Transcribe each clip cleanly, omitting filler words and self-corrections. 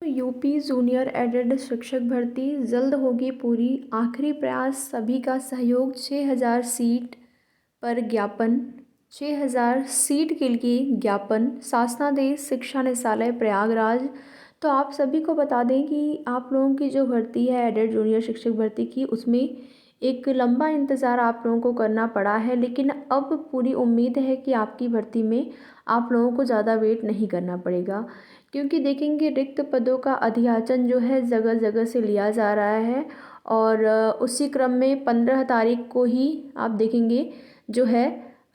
UP junior added शिक्षक भर्ती जल्द होगी पूरी, आखिरी प्रयास सभी का सहयोग। 6,000 सीट पर ज्ञापन, 6,000 सीट के लिए ज्ञापन, शासनादेश शिक्षा निदेशालय प्रयागराज। तो आप सभी को बता दें कि आप लोगों की जो भर्ती है एडेड जूनियर शिक्षक भर्ती की, उसमें एक लंबा इंतज़ार आप लोगों को करना पड़ा है, लेकिन अब पूरी उम्मीद है कि आपकी भर्ती में आप लोगों को ज़्यादा वेट नहीं करना पड़ेगा, क्योंकि देखेंगे रिक्त पदों का अधियाचन जो है जगह जगह से लिया जा रहा है। और उसी क्रम में 15 तारीख को ही आप देखेंगे जो है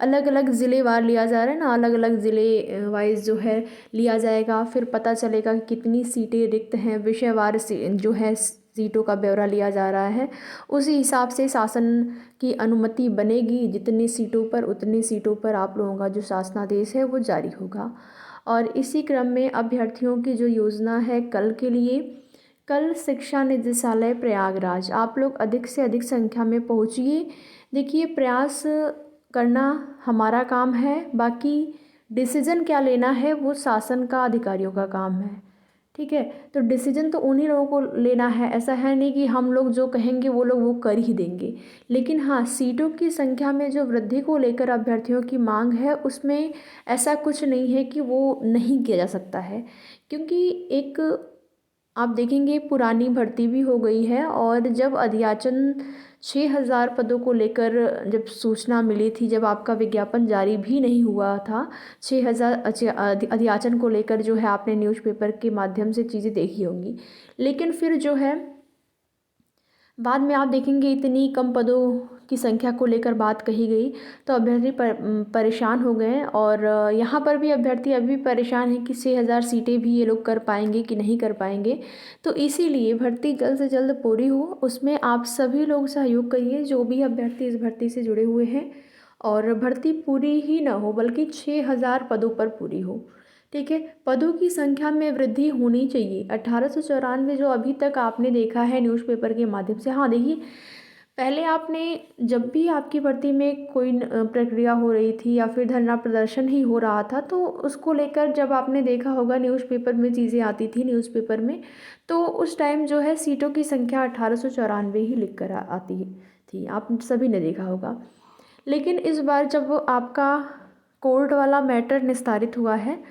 अलग अलग ज़िलेवार लिया जा रहा है ना, अलग अलग ज़िले वाइज जो है लिया जाएगा। फिर पता चलेगा कि कितनी सीटें रिक्त हैं, विषयवार से जो है सीटों का ब्यौरा लिया जा रहा है। उसी हिसाब से शासन की अनुमति बनेगी, जितनी सीटों पर उतनी सीटों पर आप लोगों का जो शासनादेश है वो जारी होगा। और इसी क्रम में अभ्यर्थियों की जो योजना है कल के लिए, कल शिक्षा निदेशालय प्रयागराज आप लोग अधिक से अधिक संख्या में पहुंचिए। देखिए, प्रयास करना हमारा काम है, बाकी डिसीजन क्या लेना है वो शासन का, अधिकारियों का काम है। ठीक है, तो डिसीजन तो उन्हीं लोगों को लेना है, ऐसा है नहीं कि हम लोग जो कहेंगे वो लोग वो कर ही देंगे। लेकिन हाँ, सीटों की संख्या में जो वृद्धि को लेकर अभ्यर्थियों की मांग है, उसमें ऐसा कुछ नहीं है कि वो नहीं किया जा सकता है, क्योंकि एक आप देखेंगे पुरानी भर्ती भी हो गई है। और जब अधियाचन 6,000 पदों को लेकर जब सूचना मिली थी, जब आपका विज्ञापन जारी भी नहीं हुआ था, 6,000 अधियाचन को लेकर जो है आपने न्यूज़पेपर के माध्यम से चीज़ें देखी होंगी। लेकिन फिर जो है बाद में आप देखेंगे इतनी कम पदों की संख्या को लेकर बात कही गई, तो अभ्यर्थी परेशान हो गए। और यहाँ पर भी अभ्यर्थी अभी भी परेशान है कि 6,000 सीटें भी ये लोग कर पाएंगे कि नहीं कर पाएंगे। तो इसीलिए भर्ती जल्द से जल्द पूरी हो, उसमें आप सभी लोग सहयोग करिए, जो भी अभ्यर्थी इस भर्ती से जुड़े हुए हैं। और भर्ती पूरी ही ना हो, बल्कि 6,000 पदों पर पूरी हो। ठीक है, पदों की संख्या में वृद्धि होनी चाहिए। 1894 जो अभी तक आपने देखा है न्यूज़पेपर के माध्यम से, हाँ देखिए, पहले आपने जब भी आपकी भर्ती में कोई प्रक्रिया हो रही थी या फिर धरना प्रदर्शन ही हो रहा था, तो उसको लेकर जब आपने देखा होगा न्यूज़पेपर में चीज़ें आती थी न्यूज़पेपर में, तो उस टाइम जो है सीटों की संख्या 1894 ही लिख कर आती थी, आप सभी ने देखा होगा। लेकिन इस बार जब आपका कोर्ट वाला मैटर निस्तारित हुआ है,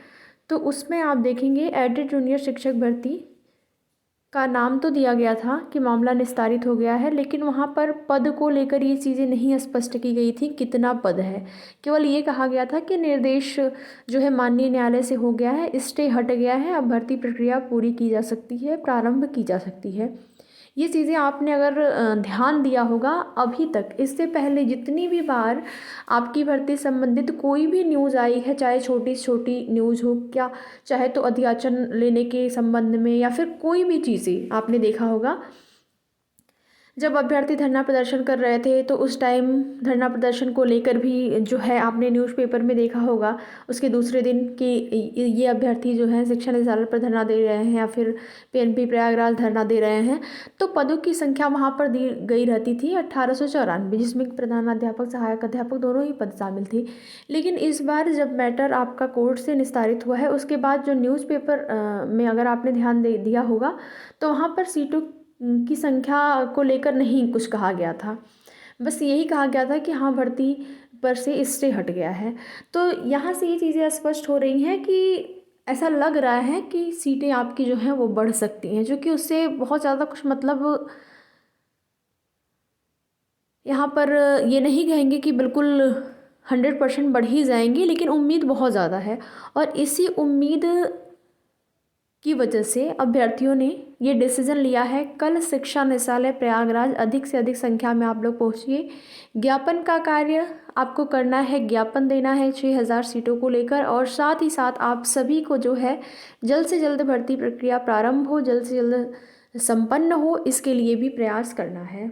तो उसमें आप देखेंगे एडेड जूनियर शिक्षक भर्ती का नाम तो दिया गया था कि मामला निस्तारित हो गया है, लेकिन वहाँ पर पद को लेकर ये चीज़ें नहीं स्पष्ट की गई थी कितना पद है। केवल ये कहा गया था कि निर्देश जो है माननीय न्यायालय से हो गया है, स्टे हट गया है, अब भर्ती प्रक्रिया पूरी की जा सकती है, प्रारंभ की जा सकती है। ये चीज़ें आपने अगर ध्यान दिया होगा, अभी तक इससे पहले जितनी भी बार आपकी भर्ती संबंधित कोई भी न्यूज़ आई है, चाहे छोटी से छोटी न्यूज़ हो क्या, चाहे तो अधियाचन लेने के संबंध में या फिर कोई भी चीज़ें आपने देखा होगा, जब अभ्यर्थी धरना प्रदर्शन कर रहे थे तो उस टाइम धरना प्रदर्शन को लेकर भी जो है आपने न्यूज़पेपर में देखा होगा उसके दूसरे दिन कि ये अभ्यर्थी जो है शिक्षा निदेशालय पर धरना दे रहे हैं या फिर पीएनपी प्रयागराज धरना दे रहे हैं। तो पदों की संख्या वहाँ पर दी गई रहती थी 1894, जिसमें प्रधानाध्यापक सहायक अध्यापक दोनों ही पद शामिल थी। लेकिन इस बार जब मैटर आपका कोर्ट से निस्तारित हुआ है, उसके बाद जो न्यूज़पेपर में अगर आपने ध्यान दे दिया होगा, तो वहाँ पर सीटों की संख्या को लेकर नहीं कुछ कहा गया था, बस यही कहा गया था कि हाँ भर्ती पर से स्टे हट गया है। तो यहाँ से ये चीज़ें स्पष्ट हो रही हैं कि ऐसा लग रहा है कि सीटें आपकी जो हैं वो बढ़ सकती हैं, जो कि उससे बहुत ज़्यादा कुछ मतलब यहाँ पर ये नहीं कहेंगे कि बिल्कुल 100% बढ़ ही जाएंगी, लेकिन उम्मीद बहुत ज़्यादा है। और इसी उम्मीद की वजह से अभ्यर्थियों ने ये डिसीजन लिया है, कल शिक्षा निदेशालय प्रयागराज अधिक से अधिक संख्या में आप लोग पहुँचिए। ज्ञापन का कार्य आपको करना है, ज्ञापन देना है 6,000 सीटों को लेकर, और साथ ही साथ आप सभी को जो है जल्द से जल्द भर्ती प्रक्रिया प्रारंभ हो, जल्द से जल्द संपन्न हो, इसके लिए भी प्रयास करना है।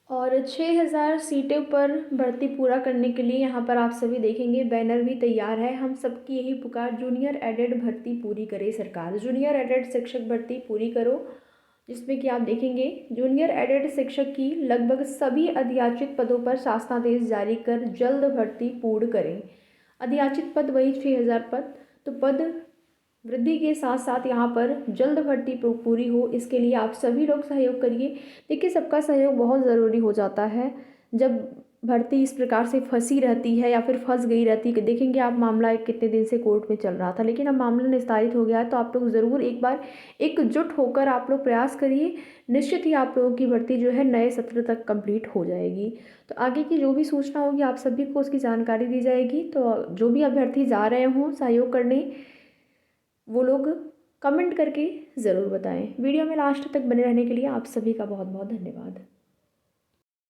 और 6,000 सीटों पर भर्ती पूरा करने के लिए यहाँ पर आप सभी देखेंगे बैनर भी तैयार है। हम सबकी यही पुकार, जूनियर एडेड भर्ती पूरी करे सरकार, जूनियर एडेड शिक्षक भर्ती पूरी करो, जिसमें कि आप देखेंगे जूनियर एडेड शिक्षक की लगभग सभी अधियाचित पदों पर शासनादेश जारी कर जल्द भर्ती पूर्ण करें। अधियाचित पद वही 6,000 पद, तो पद वृद्धि के साथ साथ यहाँ पर जल्द भर्ती पूरी हो, इसके लिए आप सभी लोग सहयोग करिए। देखिए, सबका सहयोग बहुत ज़रूरी हो जाता है जब भर्ती इस प्रकार से फंसी रहती है या फिर फंस गई रहती है। देखेंगे आप, मामला कितने दिन से कोर्ट में चल रहा था, लेकिन अब मामला निस्तारित हो गया है, तो आप लोग ज़रूर एक बार एकजुट होकर आप लोग प्रयास करिए। निश्चित ही आप लोगों की भर्ती जो है नए सत्र तक कंप्लीट हो जाएगी। तो आगे की जो भी सूचना होगी आप सभी को उसकी जानकारी दी जाएगी। तो जो भी अभ्यर्थी जा रहे हों सहयोग करने, वो लोग कमेंट करके ज़रूर बताएं। वीडियो में लास्ट तक बने रहने के लिए आप सभी का बहुत बहुत धन्यवाद।